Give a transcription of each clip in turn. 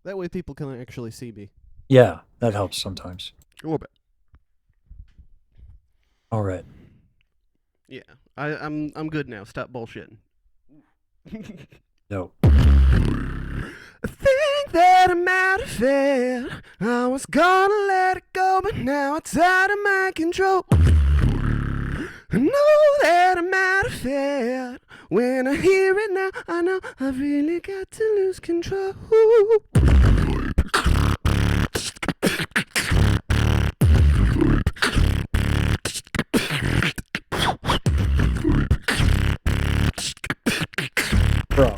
That way people can actually see me. Yeah, that helps sometimes. A little bit. All right. Yeah. I'm good now. Stop bullshitting. No. I think that I'm out of it. I was gonna let it go, but now it's out of my control. I know that I'm out of it. When I hear it now, I know I've really got to lose control. Bro.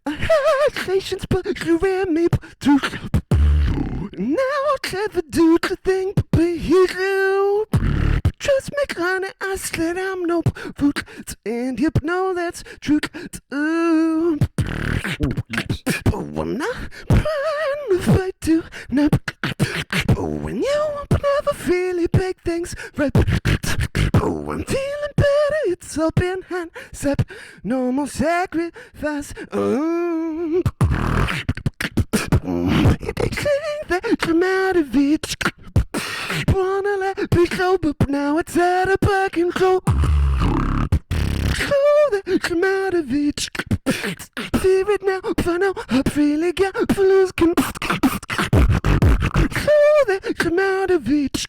I had patience, but you ran me through. Now I'll never do the thing, but you. Trust me, honey, I said I'm no food, and you know that's true. Ooh, nice. Oh, I'm not trying to fight you, no. Oh, when you never really big things right. Oh, I'm feeling better, it's all been hindsight. No more sacrifice. They think that I'm out of it. Wanna let me go, but now it's out of my control. So that I'm out of it. Fear it now, for now I've really got to lose control. So that I'm out of it.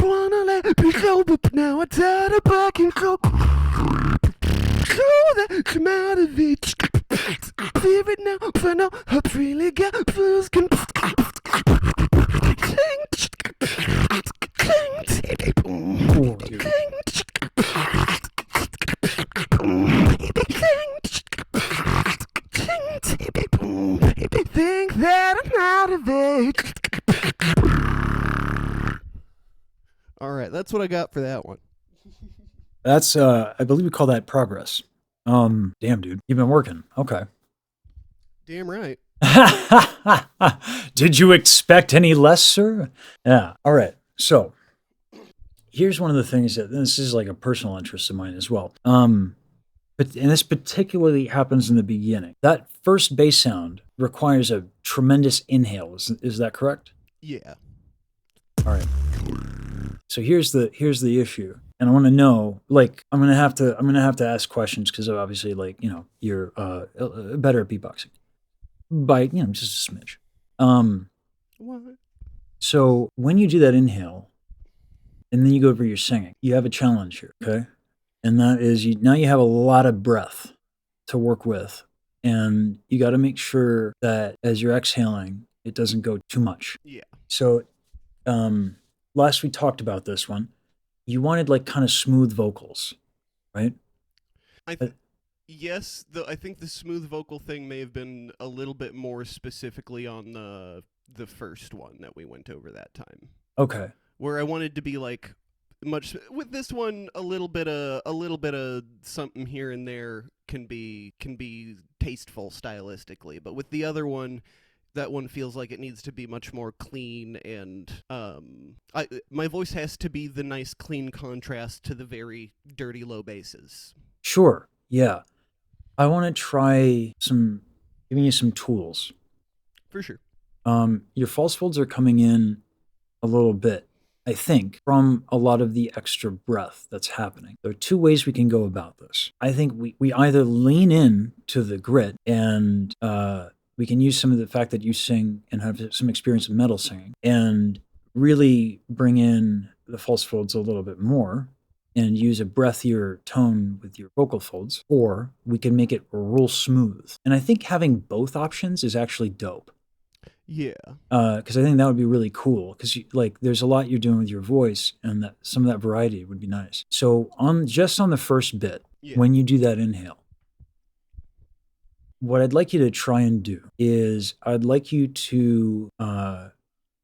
Wanna let me go, but now it's out of my control. So that I'm out of it. Fear it now, for now I've really got to lose control. Ooh, dude. Think that I'm out of it. All right, that's what I got for that one. That's I believe we call that progress. Damn dude. You've been working. Okay. Damn right. Did you expect any less, sir? Yeah. All right. So here's one of the things that this is like a personal interest of mine as well. But and this particularly happens in the beginning. That first bass sound requires a tremendous inhale. Is that correct? Yeah. All right. So here's the issue, and I want to know. Like, I'm gonna have to ask questions because obviously, like, you're better at beatboxing by just a smidge. Um. What? So when you do that inhale, and then you go over your singing, you have a challenge here. Okay. And that is you have a lot of breath to work with, and you got to make sure that as you're exhaling it doesn't go too much. Yeah. So um last we talked about this one, you wanted like kind of smooth vocals, right? I Uh, th- yes, I think the smooth vocal thing may have been a little bit more specifically on the first one that we went over that time, okay. where I wanted to be like much with this one a little bit of something here and there can be tasteful stylistically, but with the other one that one feels like it needs to be much more clean and my voice has to be the nice clean contrast to the very dirty low basses. Sure. Yeah. I want to try some giving you some tools. For sure. Your false folds are coming in a little bit, I think, from a lot of the extra breath that's happening. There are two ways we can go about this. I think we either lean in to the grit and we can use some of the fact that you sing and have some experience in metal singing and really bring in the false folds a little bit more and use a breathier tone with your vocal folds, or we can make it real smooth. And I think having both options is actually dope Yeah. because I think that would be really cool. Because like, there's a lot you're doing with your voice, and that some of that variety would be nice. So on the first bit, Yeah. when you do that inhale, what I'd like you to try and do is I'd like you to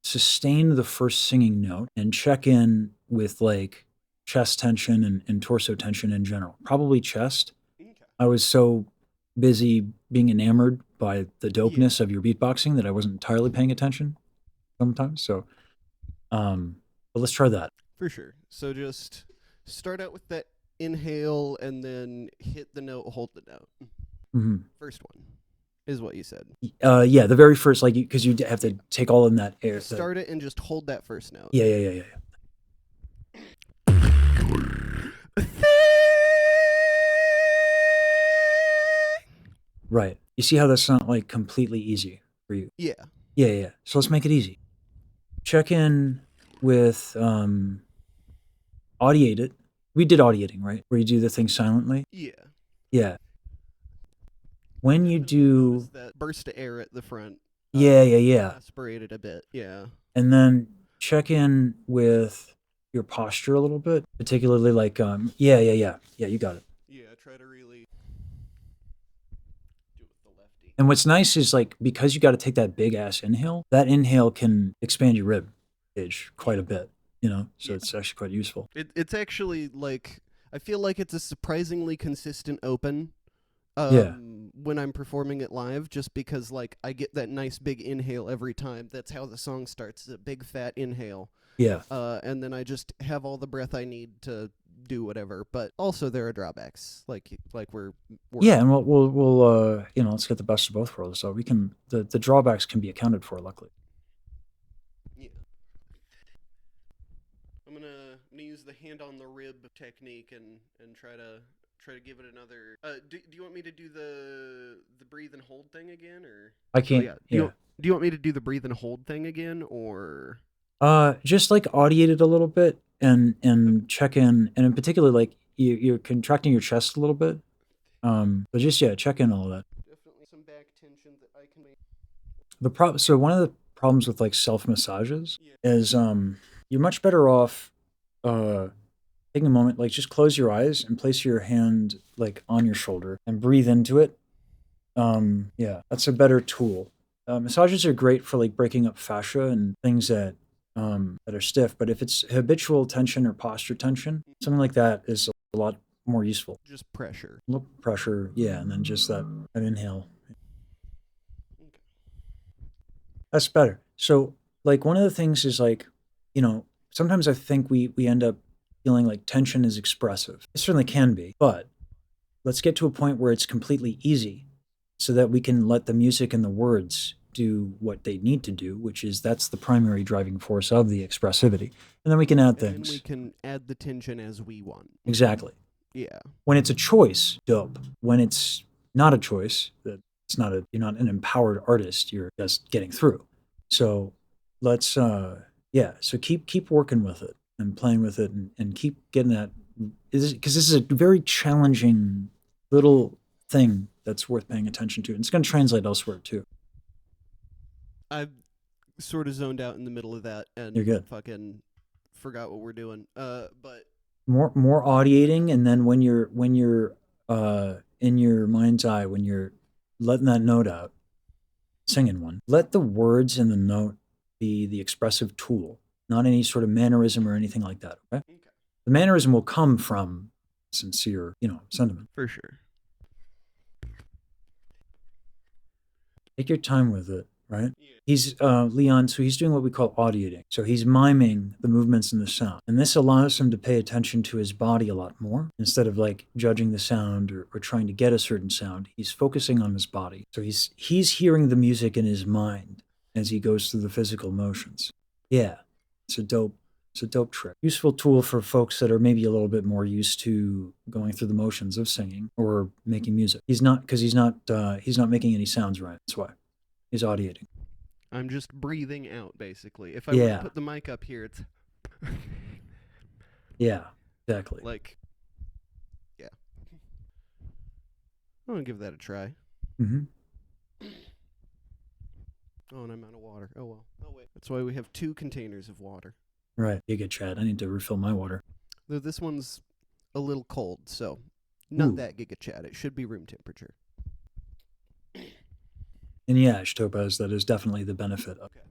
sustain the first singing note and check in with like chest tension and torso tension in general. Probably chest. Okay. I was so busy being enamored by the Yeah. dopeness of your beatboxing that I wasn't entirely paying attention sometimes. So, but let's try that. For sure. So just start out with that inhale and then hit the note, hold the note. Hmm. First one is what you said. Yeah, the very first, like, because you have to take all in that air. Start it and just hold that first note. Yeah. Right. You see how that's not like completely easy for you? Yeah. Yeah. So let's make it easy. Check in with audiate it. We did audiating, right? Where you do the thing silently. Yeah. Yeah. When you Definitely do, notice that burst of air at the front. yeah. Aspirated a bit. Yeah. And then check in with your posture a little bit, particularly like yeah, you got it. Yeah. Try to really do it with the lefty. And what's nice is like because you got to take that big ass inhale, that inhale can expand your rib cage quite a bit, you know. So Yeah. it's actually quite useful. It's actually like I feel like it's a surprisingly consistent open. Yeah. When I'm performing it live, just because like I get that nice big inhale every time. That's how the song starts, a big fat inhale. Yeah. And then I just have all the breath I need to do whatever. But also there are drawbacks, like we're Yeah, and we'll you know, let's get the best of both worlds. So we can the drawbacks can be accounted for, luckily. Yeah. I'm gonna use the hand on the rib technique and try to give it another. Do you want me to do the breathe and hold thing again, or I can't. Do you want me to do the breathe and hold thing again, or Just like audiate it a little bit and check in, and in particular, like you're contracting your chest a little bit. But just check in all of that. definitely some back tension that I can make. So one of the problems with like self massages Yeah. is you're much better off taking a moment, like just close your eyes and place your hand like on your shoulder and breathe into it. Yeah, that's a better tool. Massages are great for like breaking up fascia and things that are stiff, but if it's habitual tension or posture tension, something like that is a lot more useful. Just pressure. A little pressure, yeah, and then just that inhale. Okay. That's better. So, like, one of the things is like, you know, sometimes I think we end up feeling like tension is expressive. It certainly can be, but let's get to a point where it's completely easy so that we can let the music and the words do what they need to do, which is that's the primary driving force of the expressivity. And then we can add And then things. we can add the tension as we want. Exactly. Yeah. When it's a choice, dope. When it's not a choice, that it's not you're not an empowered artist, you're just getting through. So let's so keep working with it and playing with it and keep getting that, because this is a very challenging little thing that's worth paying attention to. And it's going to translate elsewhere too. I sort of zoned out in the middle of that and You're good. fucking forgot what we're doing. But More audiating, and then when you're in your mind's eye, when you're letting that note out, singing one, let the words in the note be the expressive tool, not any sort of mannerism or anything like that. Okay? The mannerism will come from sincere, sentiment. for sure. Take your time with it, right? Yeah. He's Leon, so he's doing what we call audiating. So he's miming the movements in the sound. And this allows him to pay attention to his body a lot more. Instead of like judging the sound or trying to get a certain sound, he's focusing on his body. So he's hearing the music in his mind as he goes through the physical motions. Yeah, it's a dope trick. Useful tool for folks that are maybe a little bit more used to going through the motions of singing or making music. He's not making any sounds, right? That's why. He's audiating. I'm just breathing out, basically. If I were to put the mic up here, it's yeah, exactly. like, yeah. I'm gonna give that a try. Mm-hmm. Oh, and I'm out of water. Oh well. Oh wait. That's why we have 2 containers of water. Right. Giga Chad. I need to refill my water. Though this one's a little cold, so not Ooh. that Giga Chad. It should be room temperature. And yeah, Topaz, that is definitely the benefit of it.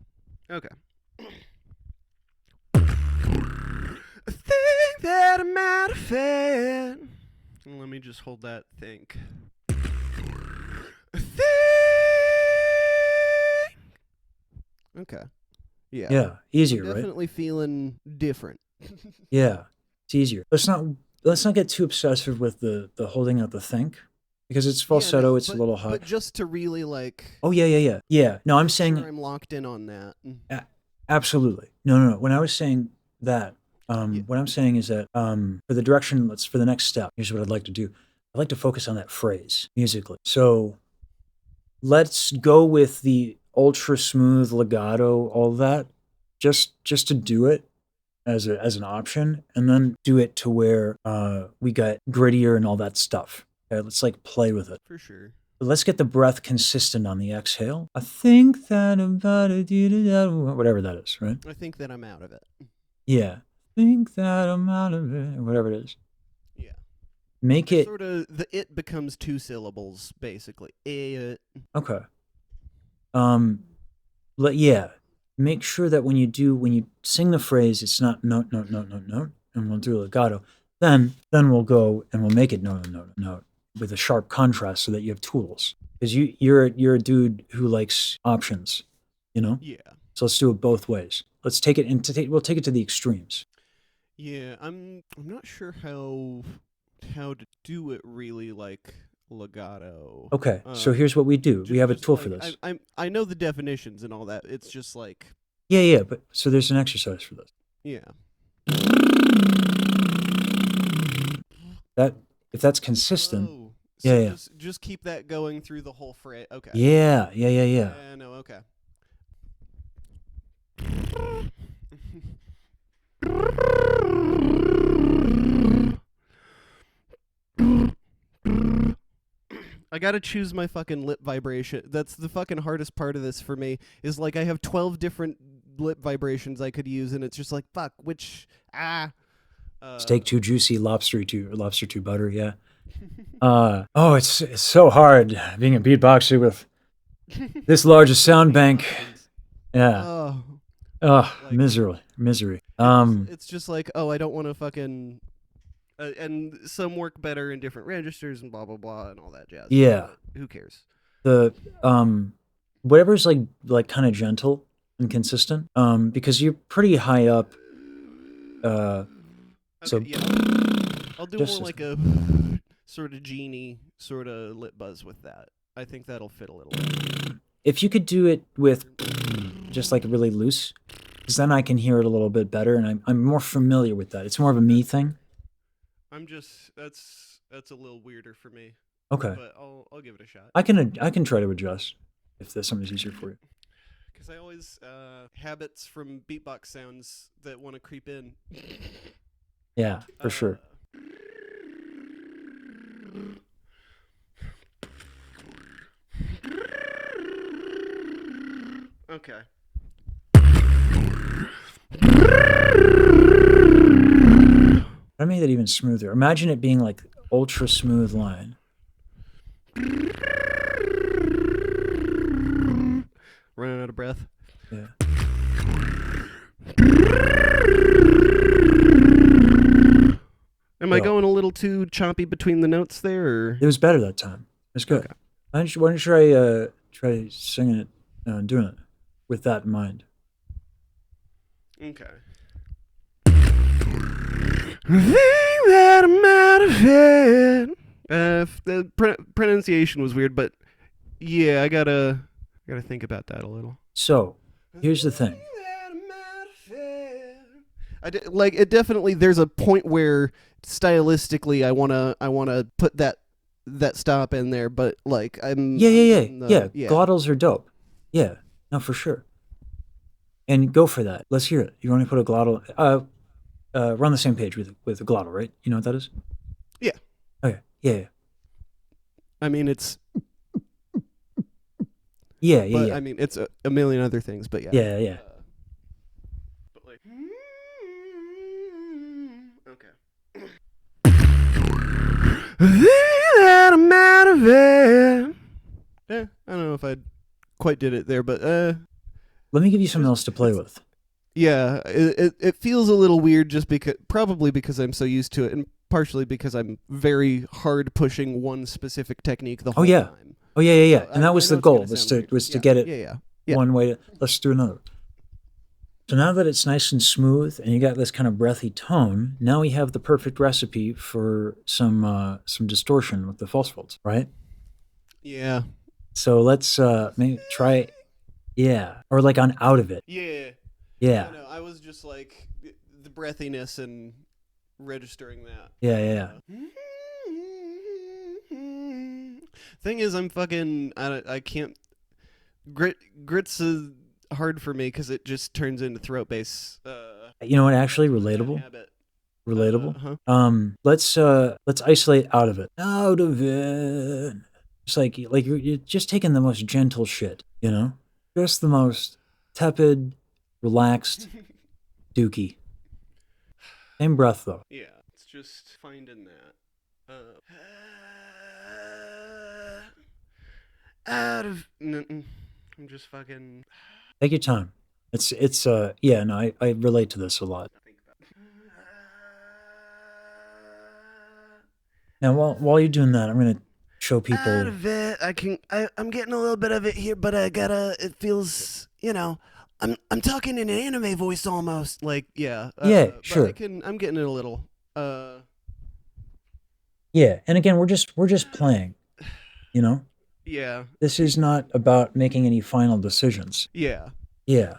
Okay. I think that I'm out of it. Let me just hold that think. I think. Okay. Yeah. Yeah, easier, right? Definitely feeling different. Yeah, it's easier. Let's not get too obsessive with the holding out the think. because it's Yeah, falsetto. no, It's a little high. but just to really like. Oh yeah. No, I'm make saying sure I'm locked in on that. absolutely. No. When I was saying that, Yeah. what I'm saying is that for the direction, for the next step. Here's what I'd like to do. I'd like to focus on that phrase musically. So let's go with the ultra smooth legato, all that, just to do it as an option, and then do it to where we got grittier and all that stuff. Okay, let's like play with it. For sure. But let's get the breath consistent on the exhale. I think that about it, whatever that is, right? I think that I'm out of it. Yeah, think that I'm out of it, or whatever it is. Yeah. Make it Sort of the it becomes 2 syllables basically. okay. Yeah. Make sure that when you sing the phrase, it's not note, and we'll do legato. Then we'll go and we'll make it note with a sharp contrast so that you have tools. Because you're a dude who likes options, you know? Yeah. So let's do it both ways. Let's take it we'll take it to the extremes. Yeah, I'm not sure how to do it really like legato. Okay, so here's what we do. We have a tool like, for this. I know the definitions and all that. It's just like Yeah, but so there's an exercise for this. yeah. That if that's consistent. Oh, Yeah, yeah. Just keep that going through the whole phrase. Okay. Yeah. Yeah, no, okay. I gotta choose my fucking lip vibration. That's the fucking hardest part of this for me. Is like I have 12 different lip vibrations I could use, and it's just like fuck, which Steak too juicy, lobster too butter. Yeah. It's so hard being a beatboxer with this large a sound bank. Yeah. Like, misery. It's just like, oh, I don't want to fucking. And some work better in different registers and blah blah blah and all that jazz. Yeah. But who cares? The whatever's like kind of gentle and consistent. Because you're pretty high up. So yeah. I'll do more like a sort of genie sort of lip buzz with that. I think that'll fit a little bit. If you could do it with just like really loose, because then I can hear it a little bit better, and I'm more familiar with that. It's more of a me thing. I'm just that's a little weirder for me. Okay. But I'll give it a shot. I can try to adjust if there's something easier for you. Because I always habits from beatbox sounds that want to creep in. Yeah, for sure. Okay. I made that even smoother. Imagine it being like ultra smooth line. Running out of breath. Yeah. Am I going a little too choppy between the notes there? Or? It was better that time. It was good. Okay. Why don't you try singing it, doing it with that in mind? Okay. Think that I'm out of it. The pronunciation was weird, but yeah, I gotta think about that a little. So, here's the thing. It definitely. There's a point where stylistically, I wanna put that stop in there, but like I'm. Yeah. Glottals are dope. Yeah, no, for sure. And go for that. Let's hear it. You want to put a glottal? We're on the same page with a glottal, right? You know what that is? Yeah. Okay. Yeah. I mean, it's. Yeah. But, I mean, it's a million other things, but yeah. Yeah. But like. Okay. That I'm out of it. I don't know if I quite did it there, but let me give you something else to play with. Yeah, it feels a little weird just probably because I'm so used to it, and partially because I'm very hard pushing one specific technique the whole time. Oh yeah. And that was the goal, was to get it Yeah. one way. Let's do another. So now that it's nice and smooth and you got this kind of breathy tone, now we have the perfect recipe for some distortion with the false folds, right? Yeah. So let's maybe try, yeah, or like on out of it. Yeah. Yeah. No, I was just like the breathiness and registering that. Yeah, yeah, Thing is, I can't. Grits is hard for me because it just turns into throat bass. You know what? Actually, Bad relatable. habit. Relatable. Huh? Let's isolate out of it. Out of it. It's like you're just taking the most gentle shit, you know? Just the most tepid, relaxed dookie. Same breath though. Yeah, it's just finding that. Out of. I'm just fucking. Take your time. It's yeah, no, I relate to this a lot. Think about it. Now while you're doing that, I'm gonna show Out people. of it. I'm getting a little bit of it here, but I gotta. It feels. I'm talking in an anime voice almost. Like yeah. Yeah, But sure. I'm getting it a little. Yeah, and again, we're just playing, you know? Yeah. This is not about making any final decisions. Yeah. Yeah.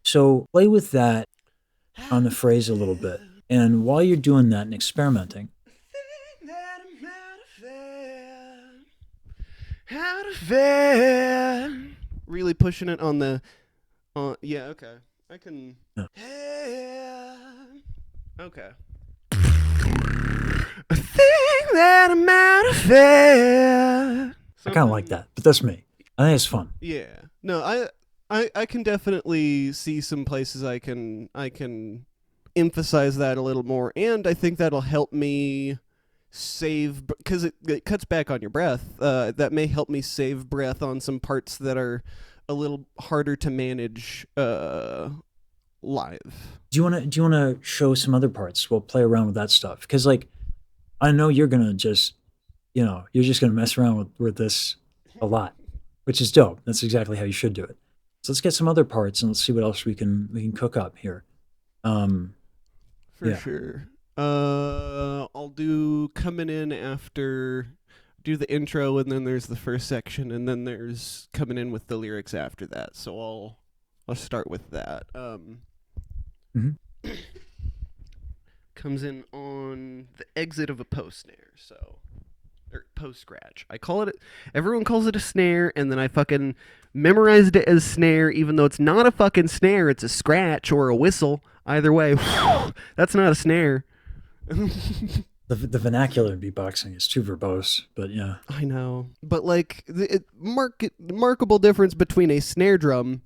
So play with that on the phrase a little bit. And while you're doing that and experimenting, Out of it. Really pushing it on the. Yeah. Okay. I can. Yeah. Okay. I think that I'm out of it. I kind of like that, but that's me. I think it's fun. Yeah. No, I can definitely see some places I can emphasize that a little more, and I think that'll help me save because it cuts back on your breath. That may help me save breath on some parts that are a little harder to manage live. Do you want to show some other parts? We'll play around with that stuff because like I know you're gonna just you're just gonna mess around with this a lot, which is dope. That's exactly how you should do it. So let's get some other parts and let's see what else we can cook up here. For Yeah. sure. I'll do coming in after, do the intro, and then there's the first section, and then there's coming in with the lyrics after that. So I'll start with that. Mhm. Comes in on the exit of a post snare, so or post scratch. I call it. Everyone calls it a snare, and then I fucking memorized it as snare, even though it's not a fucking snare. It's a scratch or a whistle. Either way, that's not a snare. The vernacular in beatboxing is too verbose, but yeah. I know, but like the remarkable difference between a snare drum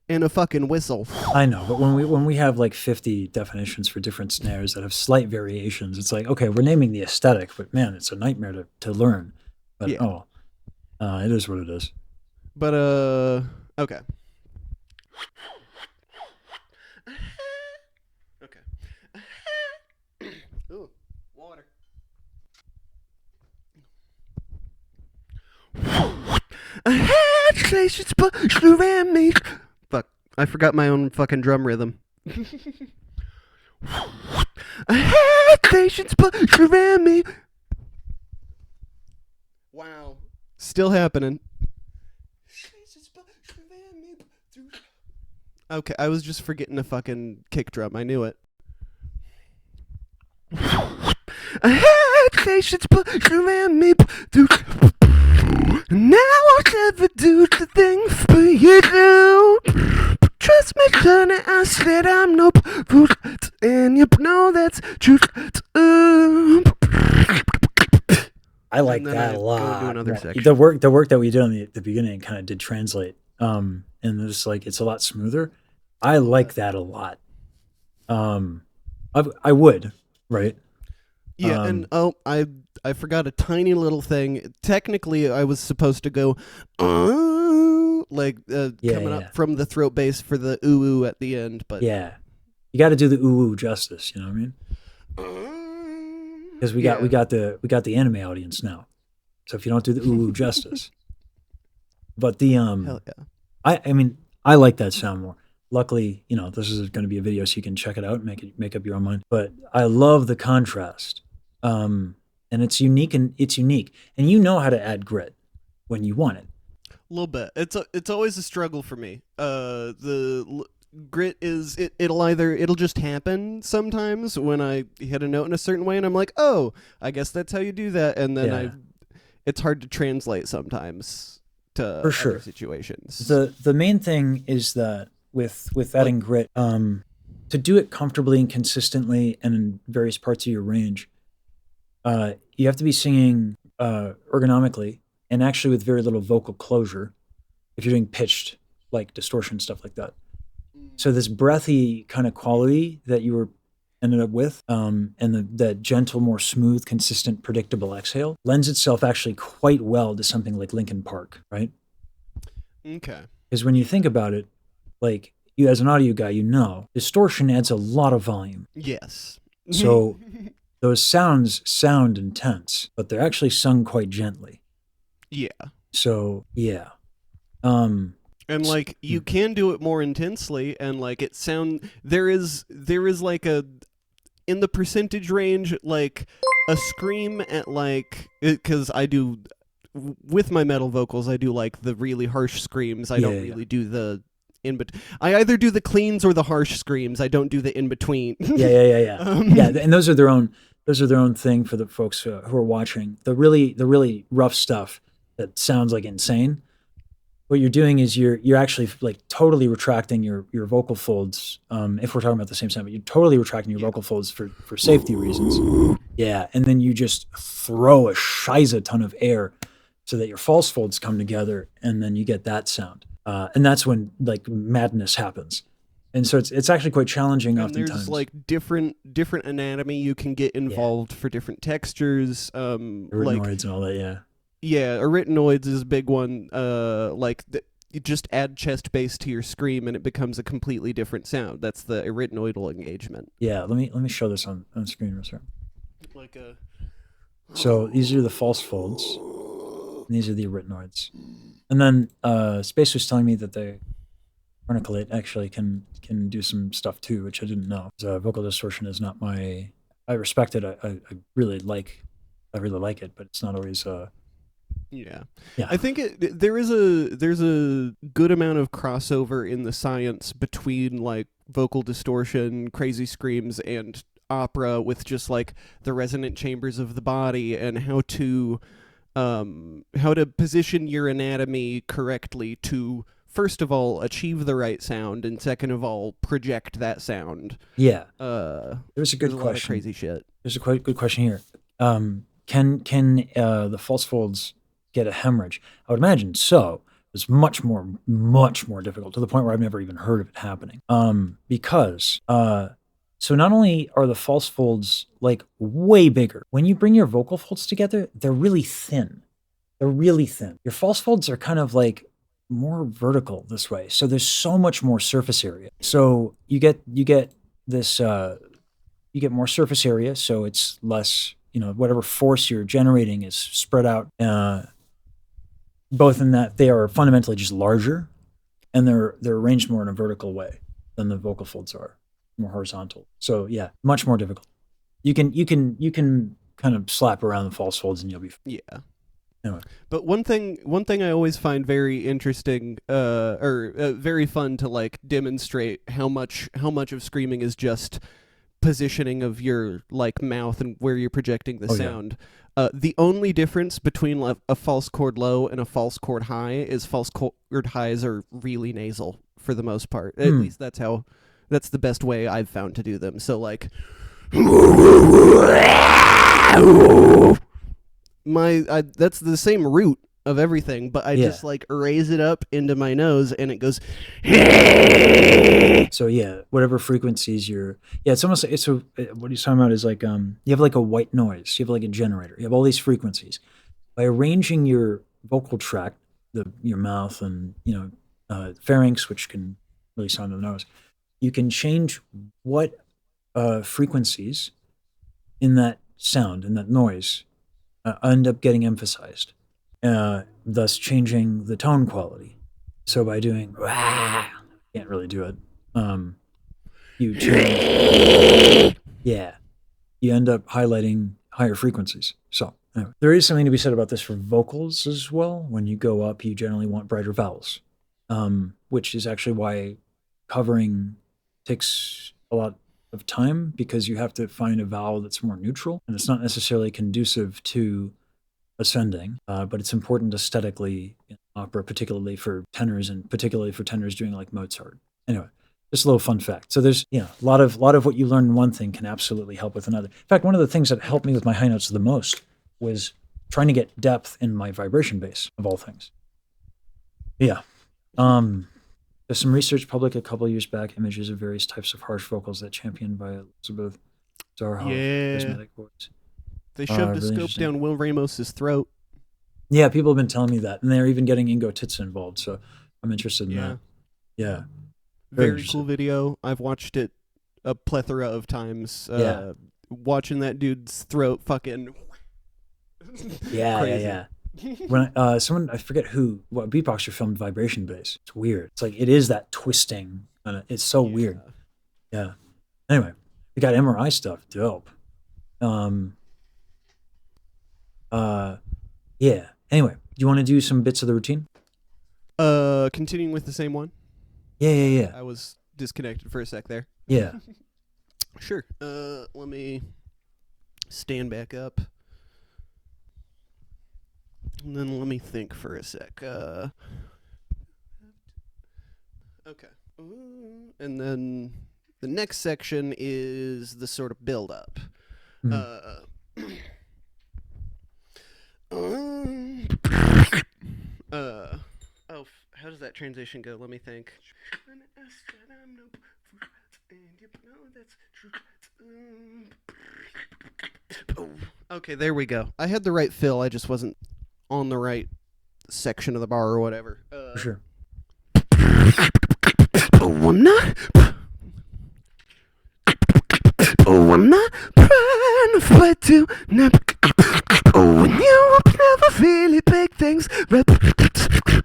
and a fucking whistle. I know, but when we have like 50 definitions for different snares that have slight variations, it's like, okay, we're naming the aesthetic, but man, it's a nightmare to learn. But Yeah. it is what it is. But okay. Okay. Ooh, water. Fuck, I forgot my own fucking drum rhythm. Wow. Still happening. Okay, I was just forgetting a fucking kick drum. I knew it. I had patience, but you ran me through. Now I'll never do the things for you do. Trust me, honey, I said I'm no brute, and you know that's true. I like And then that I a go lot. to another Right. section. The work that we did on the beginning kind of did translate. And it's like it's a lot smoother. I like that a lot. I would, right? Yeah, and I forgot a tiny little thing. Technically, I was supposed to go, coming up from the throat bass for the ooh at the end, but Yeah. You got to do the ooh justice, you know what I mean? Because we got the anime audience now. So if you don't do the ooh justice. But the hell yeah. I mean, I like that sound more. Luckily, this is going to be a video, so you can check it out and make up your own mind. But I love the contrast, and it's unique, and you know how to add grit when you want it. A little bit. It's always a struggle for me. Grit is it'll just happen sometimes when I hit a note in a certain way, and I'm like, oh, I guess that's how you do that, and then Yeah, it's hard to translate sometimes to for other sure. situations. The main thing is that with Like, adding grit, to do it comfortably and consistently and in various parts of your range, you have to be singing ergonomically and actually with very little vocal closure if you're doing pitched, like distortion stuff like that. So this breathy kind of quality that you were ended up with, and the gentle, more smooth, consistent, predictable exhale lends itself actually quite well to something like Linkin Park, right? okay, Because when you think about it, like you as an audio guy, distortion adds a lot of volume. yes, So those sounds sound intense, but they're actually sung quite gently. yeah. So yeah. Um And s- like you can do it more intensely, and like there is like a in the percentage range, like a scream at like, because I do with my metal vocals, I do like the really harsh screams. I yeah, don't yeah, yeah. really do the in between. I either do the cleans or the harsh screams. I don't do the in between. Yeah, yeah, yeah, yeah. Yeah, um, and those are their own thing for the folks who are watching. The really rough stuff that sounds like insane. What you're doing is you're actually like totally retracting your vocal folds. If we're talking about the same sound, but you're totally retracting your yeah. vocal folds for safety reasons. Yeah, and then you just throw a shiza ton of air so that your false folds come together, and then you get that sound. And that's when like madness happens. And so it's actually quite challenging And there's oftentimes. like different anatomy you can get Yeah, involved for different textures. Like arytenoids and all that. Yeah, yeah, arytenoids is a big one. You just add chest bass to your scream and it becomes a completely different sound. That's the arytenoidal engagement. yeah. Let me show this on screen real quick. Like a So these are the false folds, and these are the arytenoids. And then Space was telling me that the cornicillate actually can do some stuff too, which I didn't know. So vocal distortion is not my. I respect it. I really like. I really like it, but it's not always. yeah. Yeah. I think there's a good amount of crossover in the science between like vocal distortion, crazy screams, and opera, with just like the resonant chambers of the body and how to position your anatomy correctly to first of all achieve the right sound, and second of all project that sound. Yeah. There's a There's good a lot of question. crazy shit. There's a quite good question here. Can the false folds get a hemorrhage? I would imagine so. It's much more difficult to the point where I've never even heard of it happening. Because so not only are the false folds like way bigger, when you bring your vocal folds together, they're really thin. They're really thin. Your false folds are kind of like more vertical this way, so there's so much more surface area. So you get this you get more surface area, so it's less. Whatever force you're generating is spread out. Both in that they are fundamentally just larger, and they're arranged more in a vertical way than the vocal folds are, more horizontal. So yeah, much more difficult. You can kind of slap around the false folds and you'll be Yeah. anyway. But one thing I always find very interesting, or very fun to like demonstrate how much of screaming is just positioning of your like mouth and where you're projecting the Oh yeah. sound. The only difference between a false chord low and a false chord high is false chord highs are really nasal for the most part. At Hmm. least that's the best way I've found to do them. So like that's the same root of everything, but I Yeah. just like raise it up into my nose and it goes. So yeah, whatever frequencies you're, yeah, it's almost it's a what he's talking about is like you have like a white noise, you have like a generator, you have all these frequencies. By arranging your vocal tract, your mouth and pharynx, which can really sound in the nose, you can change what frequencies in that sound in that noise end up getting emphasized, thus changing the tone quality. So by doing, can't really do it. You change, yeah, you end up highlighting higher frequencies. So anyway, there is something to be said about this for vocals as well. When you go up, you generally want brighter vowels, which is actually why covering takes a lot of time, because you have to find a vowel that's more neutral, and it's not necessarily conducive to ascending, but it's important aesthetically in opera, particularly for tenors, and particularly for tenors doing like Mozart. Anyway, just a little fun fact. So there's, a lot of what you learn in one thing can absolutely help with another. In fact, one of the things that helped me with my high notes the most was trying to get depth in my vibration bass, of all things. Yeah. There's some research published a couple of years back, images of various types of harsh vocals that championed by Elizabeth Zarhoff, Yeah. charismatic voice. They shoved a really scope interesting. down Will Ramos's throat. Yeah, people have been telling me that, and they're even getting Ingo Titze involved. So I'm interested in Yeah. that. Yeah, Very Very cool video. I've watched it a plethora of times. Yeah. Watching that dude's throat fucking. yeah, Crazy. yeah. When someone, I forget who, what beatboxer filmed vibration bass. It's weird. It's like it is that twisting. It's so weird. Yeah. Anyway, we got MRI stuff. Dope. Yeah. Anyway, do you want to do some bits of the routine? Continuing with the same one. Yeah. I was disconnected for a sec there. Yeah. Sure. Let me stand back up. And then let me think for a sec. Okay. And then the next section is the sort of build up. How does that transition go? Let me think. Okay, there we go. I had the right fill. I just wasn't on the right section of the bar or whatever. For sure. Oh, I'm not. Oh, I'm not trying to fight to. Oh, and you never really big things.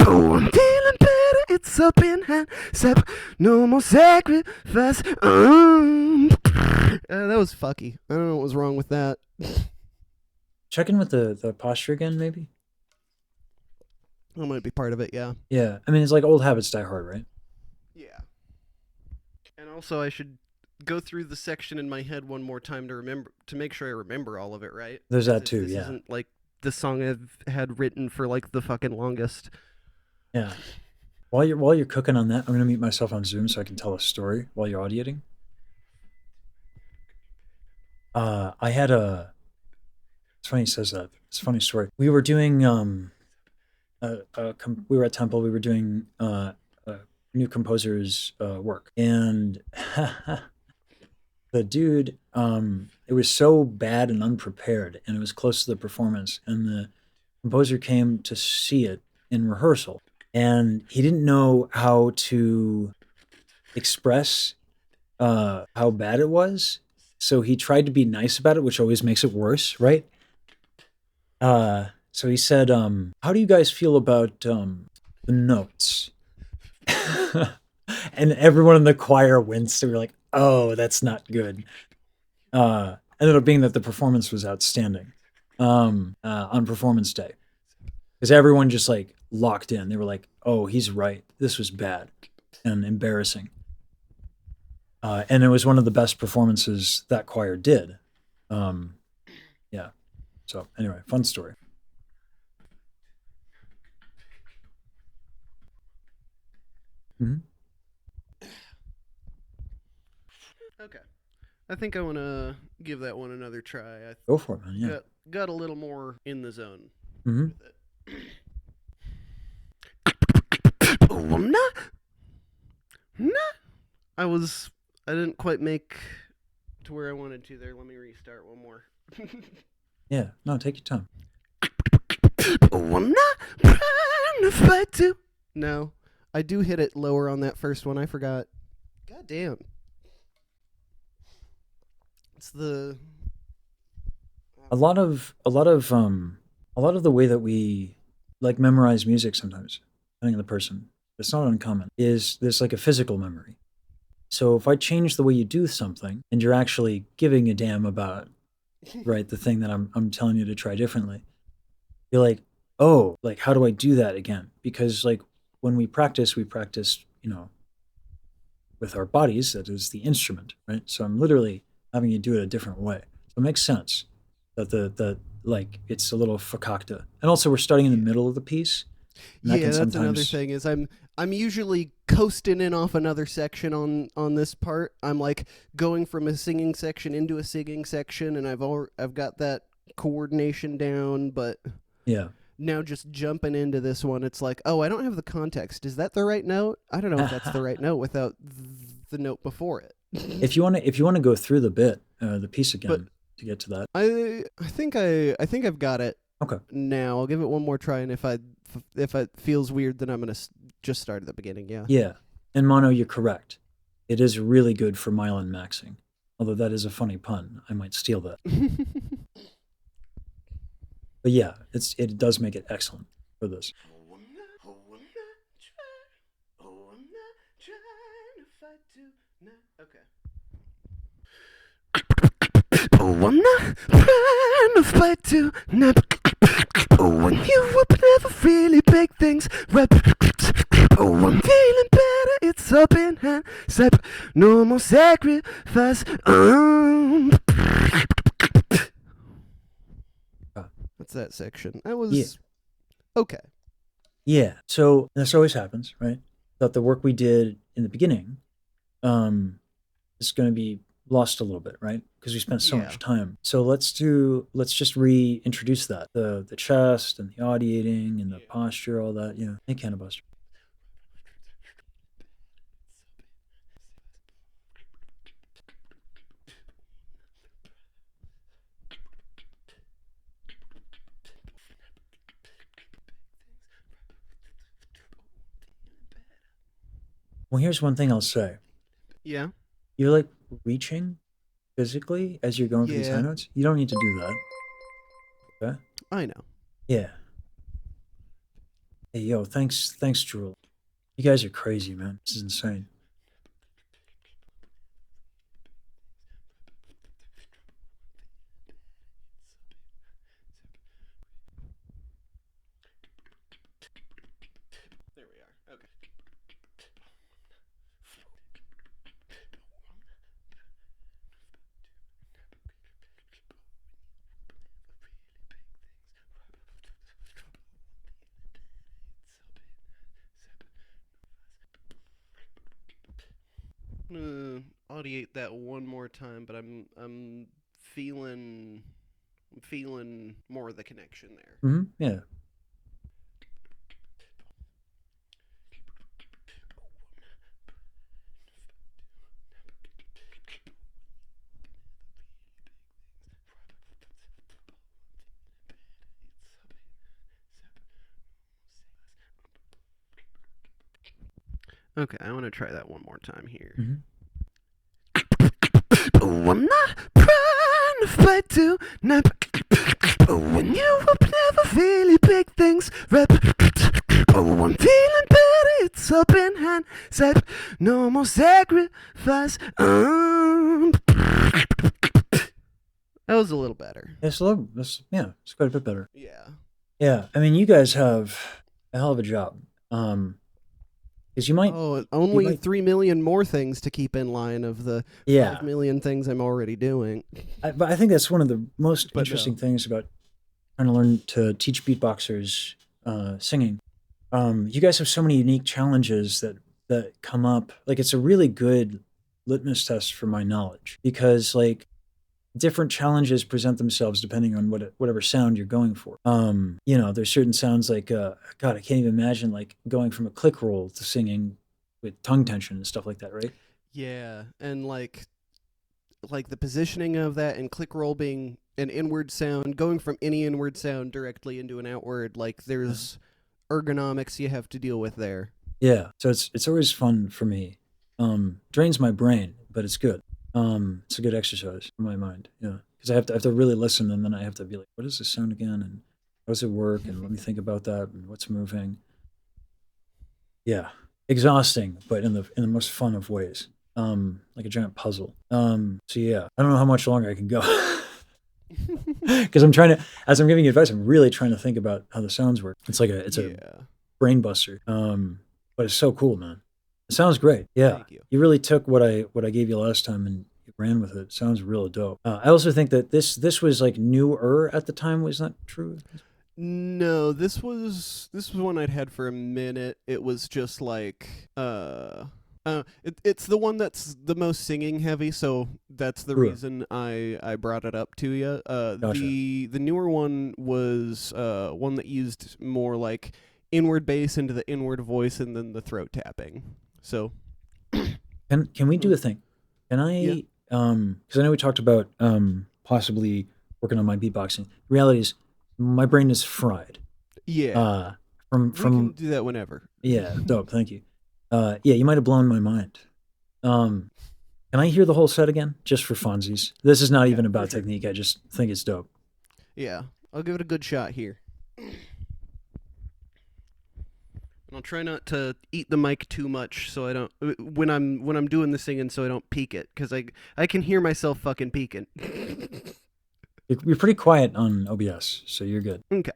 Oh, I'm feeling better. It's up in hand. No more sacrifice. That was fucky. I don't know what was wrong with that. Check in with the posture again, maybe. That might be part of it, yeah. Yeah, I mean, it's like old habits die hard, right? Yeah. And also, I should go through the section in my head one more time to make sure I remember all of it, right? There's that too, This yeah. isn't like the song I've had written for like the fucking longest. Yeah. While you're cooking on that, I'm gonna mute myself on Zoom so I can tell a story while you're audiating. I had a. It's funny he says that. It's a funny story. We were doing we were at Temple. We were doing new composer's work, and the dude, it was so bad and unprepared, and it was close to the performance, and the composer came to see it in rehearsal, and he didn't know how to express how bad it was, so he tried to be nice about it, which always makes it worse, right? So he said, how do you guys feel about the notes? And everyone in the choir winced. We were like, oh, that's not good. Ended up being that the performance was outstanding on performance day. Because everyone just like locked in. They were like, oh, he's right. This was bad and embarrassing. And it was one of the best performances that choir did. Yeah. So anyway, fun story. Okay. I think I want to give that one another try. Go for it, man. Yeah. Got a little more in the zone with it. Oh, I'm not. I didn't quite make to where I wanted to there. Let me restart one more. Yeah. No, take your time. Oh, I'm not trying to fight to. No, I do hit it lower on that first one. I forgot. God damn. It's the a lot of the way that we like memorize music sometimes, depending on the person, it's not uncommon, is there's like a physical memory. So if I change the way you do something and you're actually giving a damn about, right, the thing that I'm telling you to try differently, you're like, oh, like how do I do that again? Because like when we practice, with our bodies, that is the instrument, right? So I'm literally having you do it a different way. So it makes sense that the like it's a little fakakta. And also we're starting in the middle of the piece. And that Yeah, can that's another sometimes thing. Is I'm usually coasting in off another section on this part. I'm like going from a singing section into a singing section, and I've got that coordination down, but yeah. now just jumping into this one, it's like, oh, I don't have the context. Is that the right note? I don't know if that's the right note without the note before it. If you want to go through the piece again But to get to that. I think I've got it Okay. now. I'll give it one more try, and if it feels weird, then I'm gonna just start at the beginning. Yeah. Yeah. And Mono, you're correct. It is really good for myelin maxing. Although that is a funny pun. I might steal that. But yeah, it does make it excellent for this. Oh, I'm not trying to fight to not. Oh, and you will never really big things. Oh, I'm feeling better. It's up in hand. No more sacrifice. What's that section? That was okay. Yeah. So this always happens, right? That the work we did in the beginning is going to be lost a little bit, right? Because we spent so much time. So let's just reintroduce that. The chest and the audiating and the posture, all that. Yeah. Hey, Cannabuster. Well, here's one thing I'll say. Yeah. You're like reaching physically as you're going for these high notes. You don't need to do that. Okay? I know. Yeah. Hey, yo, thanks, Jewel. You guys are crazy, man. This is insane. There we are. Okay. Audiate that one more time, but I'm feeling more of the connection there. Mm-hmm. Yeah. Okay, I want to try that one more time here. Mm-hmm. Oh, I'm not trying to fight to not. Oh, when you will never really big things. Oh, I'm feeling better. It's up in hand. No more sacrifice. That was a little better. It's it's quite a bit better. Yeah. Yeah. I mean, you guys have a hell of a job. Because you might. Oh, only 3 million more things to keep in line of the 5 million things I'm already doing. But I think that's one of the most interesting things about trying to learn to teach beatboxers singing. You guys have so many unique challenges that come up. Like, it's a really good litmus test for my knowledge because like different challenges present themselves depending on whatever sound you're going for. There's certain sounds like God, I can't even imagine like going from a click roll to singing with tongue tension and stuff like that, right? Yeah, and like the positioning of that and click roll being an inward sound, going from any inward sound directly into an outward, like there's ergonomics you have to deal with there. Yeah, so it's always fun for me. Drains my brain, but it's good. It's a good exercise for my mind. Yeah, because I have to really listen, and then I have to be like, what is this sound again, and how does it work, and let me think about that, and what's moving. Yeah, exhausting, but in the most fun of ways. Like a giant puzzle. So yeah, I don't know how much longer I can go. Because I'm trying to, as I'm giving you advice, I'm really trying to think about how the sounds work. It's like it's a Yeah. brain buster. But it's so cool, man. It sounds great. Yeah, Thank you. you really took what I gave you last time and you ran with it. It sounds real dope. I also think that this was like newer at the time. Was that true? No, this was one I'd had for a minute. It was just like it's the one that's the most singing heavy, so that's the Sure. reason I brought it up to you. Gotcha. The newer one was one that used more like inward bass into the inward voice and then the throat tapping. So Can we do a thing? Can I? Yeah. Because I know we talked about possibly working on my beatboxing. The reality is, my brain is fried. yeah, From we can from do that whenever. yeah, dope. Thank you. Yeah, you might have blown my mind. Can I hear the whole set again, just for funsies? This is not Yeah, even for about sure. technique. I just think it's dope. Yeah, I'll give it a good shot here. And I'll try not to eat the mic too much, so I don't when I'm doing the singing, so I don't peak it, because I can hear myself fucking peaking. You're pretty quiet on OBS, so you're good. Okay.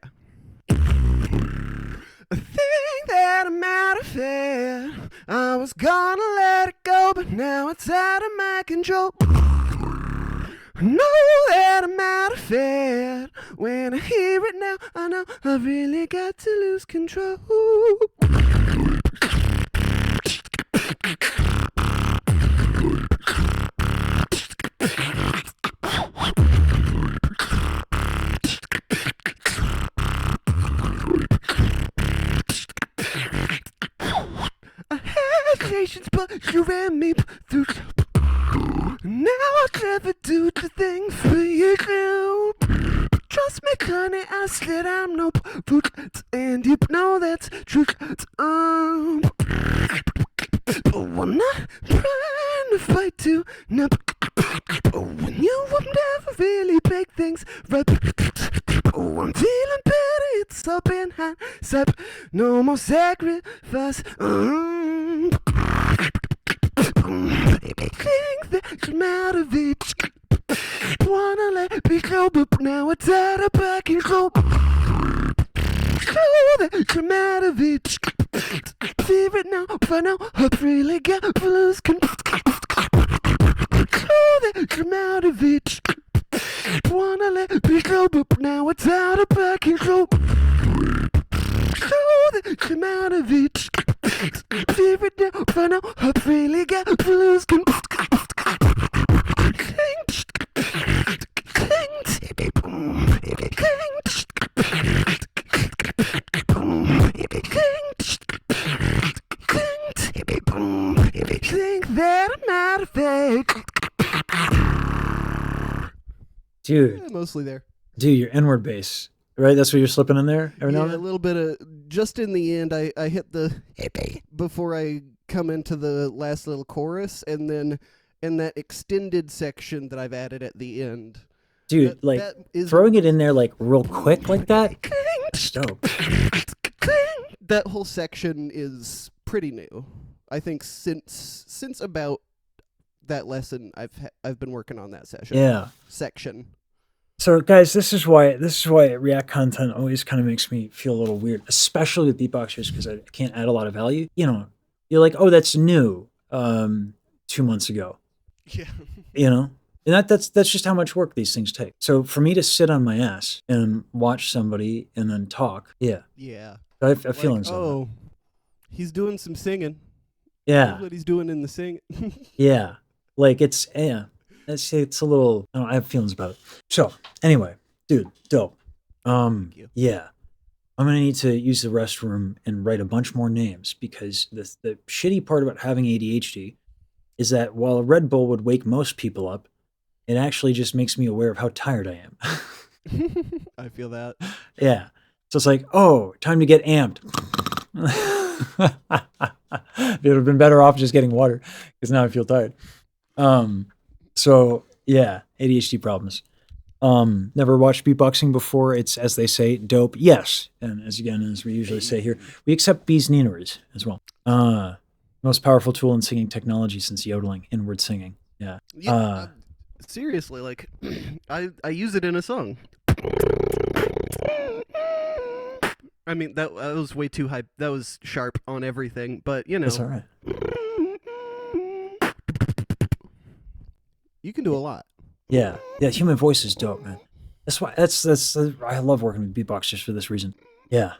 I think that I'm out of it. I was gonna let it go, but now it's out of my control. I know that I'm out of it. When I hear it now, I know I've really got to lose control. I had patience, but you ran me through. Now I'll never do the thing for you. Trust me, honey, I said I'm no food, and you know that's true. I'm not trying to fight you. No, when you will never really make things right. Oh, I'm feeling better, it's all been hindsight. No more sacrifice. Think that you're out of it. Wanna let me go, but now it's out of my control. Know that you're out of it. Fear it now, for now, I've really got to lose control. Know that you're out of it. Wanna let me go, but now it's out of my control. Know that you're out of it. Fear it now, for now, I've really got to lose control. Think that I'm out of it. Dude, Mostly there. your inward bass, right? That's what you're slipping in there every now and Yeah, a then? little bit of just in the end. I hit the before I come into the last little chorus, and then in that extended section that I've added at the end. Dude, like, that is throwing it in there, like, real quick like that, that's dope. that whole section is pretty new. I think since about that lesson, I've been working on that section. So, guys, this is why React content always kind of makes me feel a little weird, especially with beatboxers, because I can't add a lot of value. You know, you're like, oh, that's new 2 months ago. Yeah. You know, and that's just how much work these things take. So for me to sit on my ass and watch somebody and then talk, yeah, Yeah. I have feelings on that. Oh, he's doing some singing. Yeah, Look what he's doing in the sing. yeah, like it's a little. I have feelings about it. So anyway, dude, dope. Thank you. Yeah, I'm gonna need to use the restroom and write a bunch more names because the shitty part about having ADHD is that while a Red Bull would wake most people up, it actually just makes me aware of how tired I am. I feel that. Yeah. So it's like, oh, time to get amped. It would have been better off just getting water because now I feel tired. So yeah, ADHD problems. Never watched beatboxing before. It's, as they say, dope. Yes. And as we usually say here, we accept bees and eateries as well. Most powerful tool in singing technology since yodeling, inward singing. Yeah. Yeah, seriously, like I use it in a song. I mean that was way too high. That was sharp on everything, but you That's know, all right. you can do a lot. Yeah. Yeah. Human voice is dope, man. That's why I love working with beatbox just for this reason. Yeah.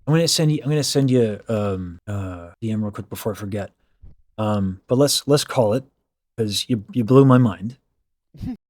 I'm gonna send you DM real quick before I forget. But let's call it because you blew my mind.